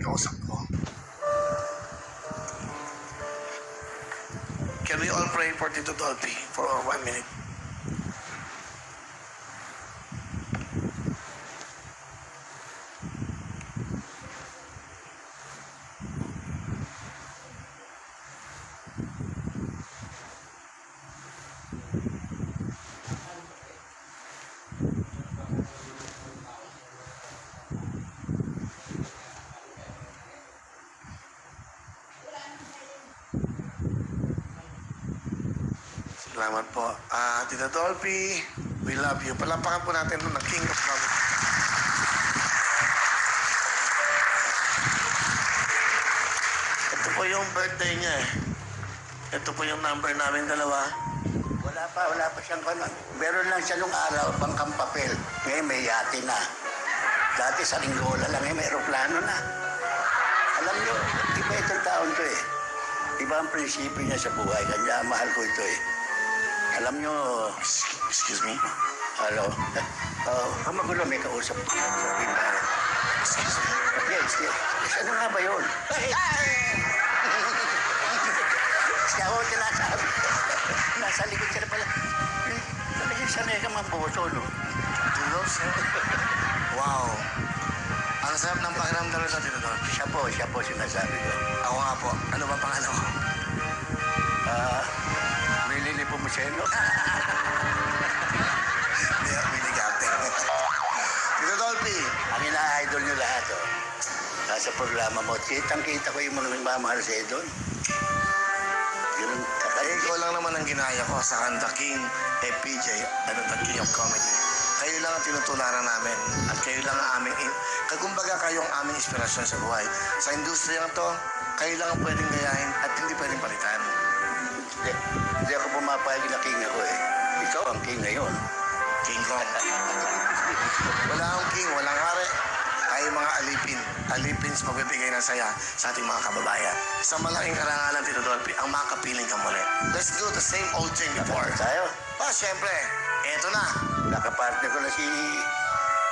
kausap ko. Can we all pray for Tito Dolphy for 1 minute? Salamat po. Tito Dolphy, we love you. Palapakan po natin ng King of Comedy. Ito po yung birthday niya eh. Ito po yung number namin dalawa. Wala pa siyang kanon. Meron lang siya nung araw, bangkang papel. Ngayon may yate na. Dati sa Linggola lang, may aeroplano na. Alam niyo, iba itong taon to eh. Iba ang prinsipyo niya sa buhay, kanya mahal ko ito eh. Alam niyo, Excuse me? hello? Magulo, may kausap ko. Sabihin ba? Excuse me? Yes. Ano nga ba yun? Siya ako sinasabi. Nasa likod siya na pala. Talagang sanay ka mamboso, no? Wow. Ang sarap ng pakiramdam sa Tito Dolphy. Siya po sinasabi ko. Ako nga po. Ano ba pangalan ko? May lilipo mo siya, no? Hindi ako binigate. Tito Dolphy. Ang ina-idol niyo lahat, oh. Nasa programa mo, kitang-kita ko yung mga nagmamahal sa'yo doon. Yun, Ikaw lang naman ang ginaya ko sa The King, FPJ, The King of Comedy. Kayo lang ang tinutularan namin at kayo lang ang aming, kumbaga kayong aming inspirasyon sa buhay. Sa industriya to, kayo lang ang pwedeng gayahin at hindi pwedeng palitan. Hindi ako pumapayag na king ako eh. Ikaw ang king ngayon. King Kong. Wala akong king, walang hari. Tayo mga alipins magbibigay ng saya sa ating mga kababayan. Sa malaking karangalan, Tito Dolphy, ang makapiling ka muli. Let's do the same old thing before. Tayo, Siyempre, eto na. nakapartner ko na si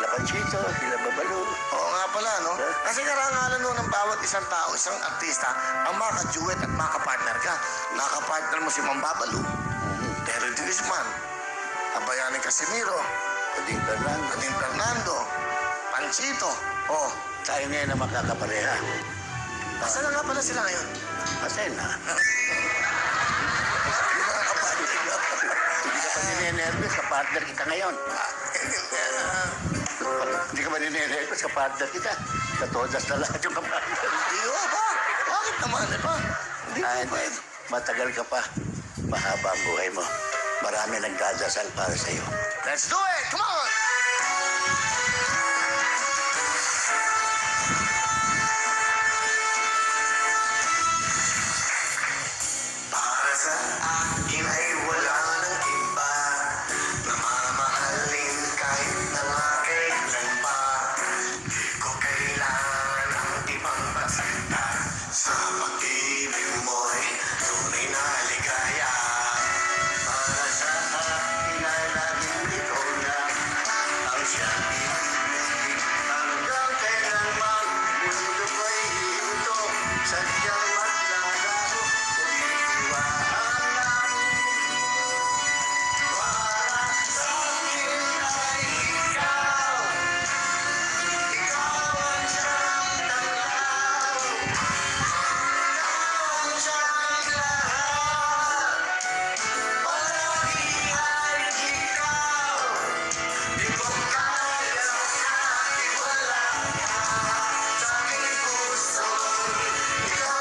Lapanchito, sila Babalu. Oo nga pala, no? Kasi karangalan nun ng bawat isang tao, isang artista, ang maka-duet at maka-partner ka. Naka-partner mo si Mambabalu, Terry D. Guzman, Abayani Casimiro, Oding Fernando. Ading Fernando, Panchito. Oh, Tayo ngayon na makakapareha. asan na nga pala sila ngayon? Pasay na. Yung mga kapatid ko. Hindi ka pa nininervous sa partner kita ngayon. Hindi ka ba nininervous sa partner kita? Sa todas na lahat yung kapatid. Hindi ko ba? Bakit naman, ba? Hindi ko ba? Matagal ka pa. Mahaba ang buhay mo. Marami nagdadasal para sa iyo. Let's do it! Come on! Para sa akin ay wala nang iba na mamahalin kahit na nga kailan pa. Di ko kailangan ang ibang pasita sa pag-ibig mo'y tunay na ligaya. Para sa akin ay laging ikaw na ang siyang ibig. Hanggang kailanman mundo ko'y hihinto, sadyang maglalaho o iiwanan. Para sa akin ay ikaw, ikaw ang siyang tanglaw, ikaw ang siyang lahat. Palagi ay ikaw, di ko kayang iwala ka sa aking puso. Ikaw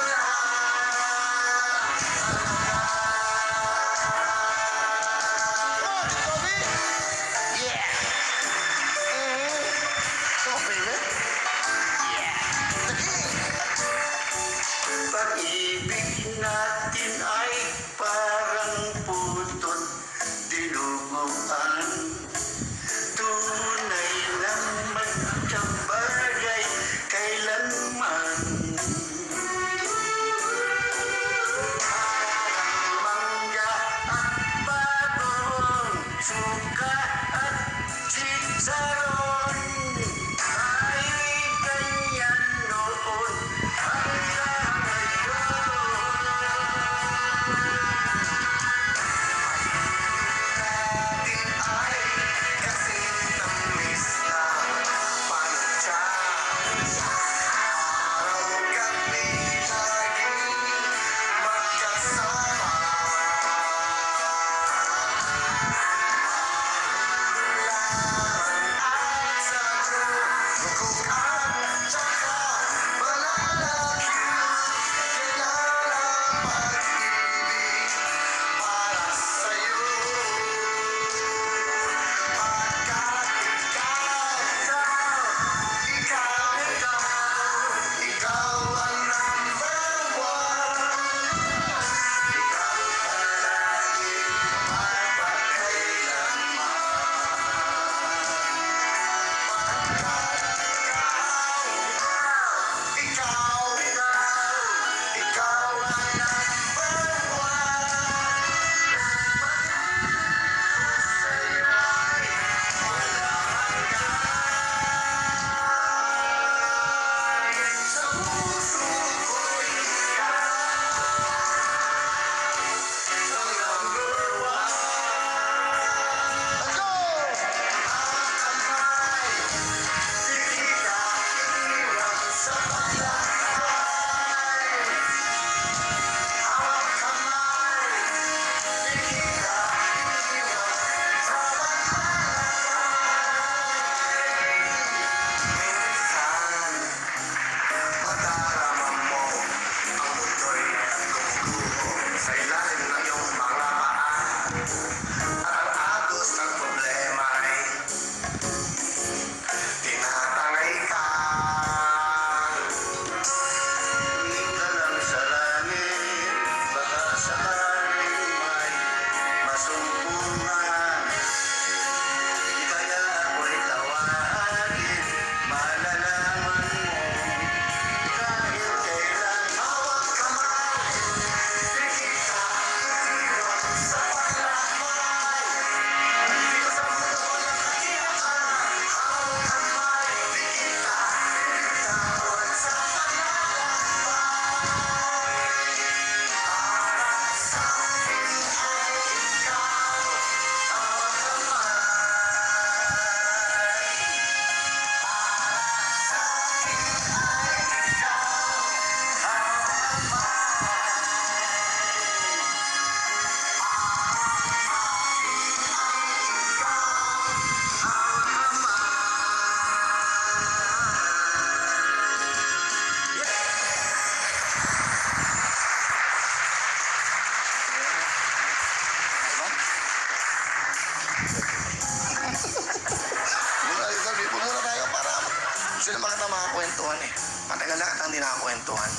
Matagal na kitang di nakakwentuhan.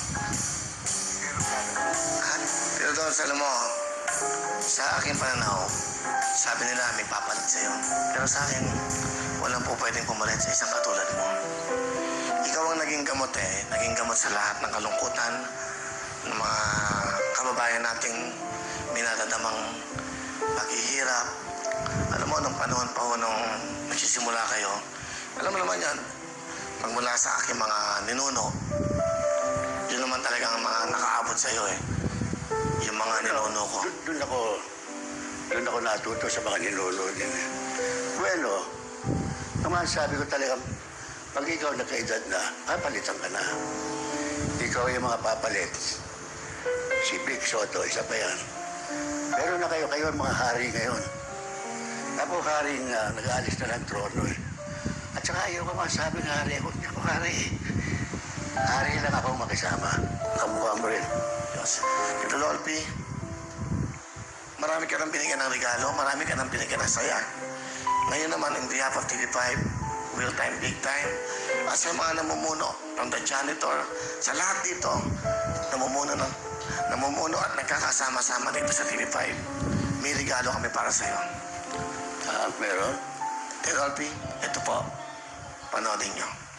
At, pero doon, alam mo, sa aking pananaw, sabi nila may papalit sa'yo. Pero sa akin, walang po pwedeng pumalit sa isang katulad mo. Ikaw ang naging gamot naging gamot sa lahat ng kalungkutan ng mga kababayan nating minadadamang paghihirap. Alam mo, nung panahon pa ho nung nagsisimula kayo, alam mo naman yan, magmula sa aking mga ninuno, yun naman talaga ang mga nakaabot sa'yo yung mga ninuno ko. Doon ako natuto sa mga ninuno din. Bueno, naman sabi ko talaga, pag ikaw nagkaedad na, papalitan ka na. Ikaw yung mga papalit. Si Vic Soto, isa pa yan. Pero na kayo ang mga hari ngayon. Ako haring nag-aalis na ng trono At saka ayaw ko masabi ng hari ako. Hindi ako hari Hari lang ako makisama. Kamukha mo rin. Yes. Tito Dolphy, marami ka nang binigyan ng regalo, marami ka nang binigyan ng saya. Ngayon naman, in behalf of TV5, Real Time, Big Time, at sa mga namumuno, from the janitor, sa lahat dito, namumuno at nagkakasama-sama dito sa TV5, may regalo kami para sa'yo. Meron? Tito Dolphy, ito po, panoodin nyo.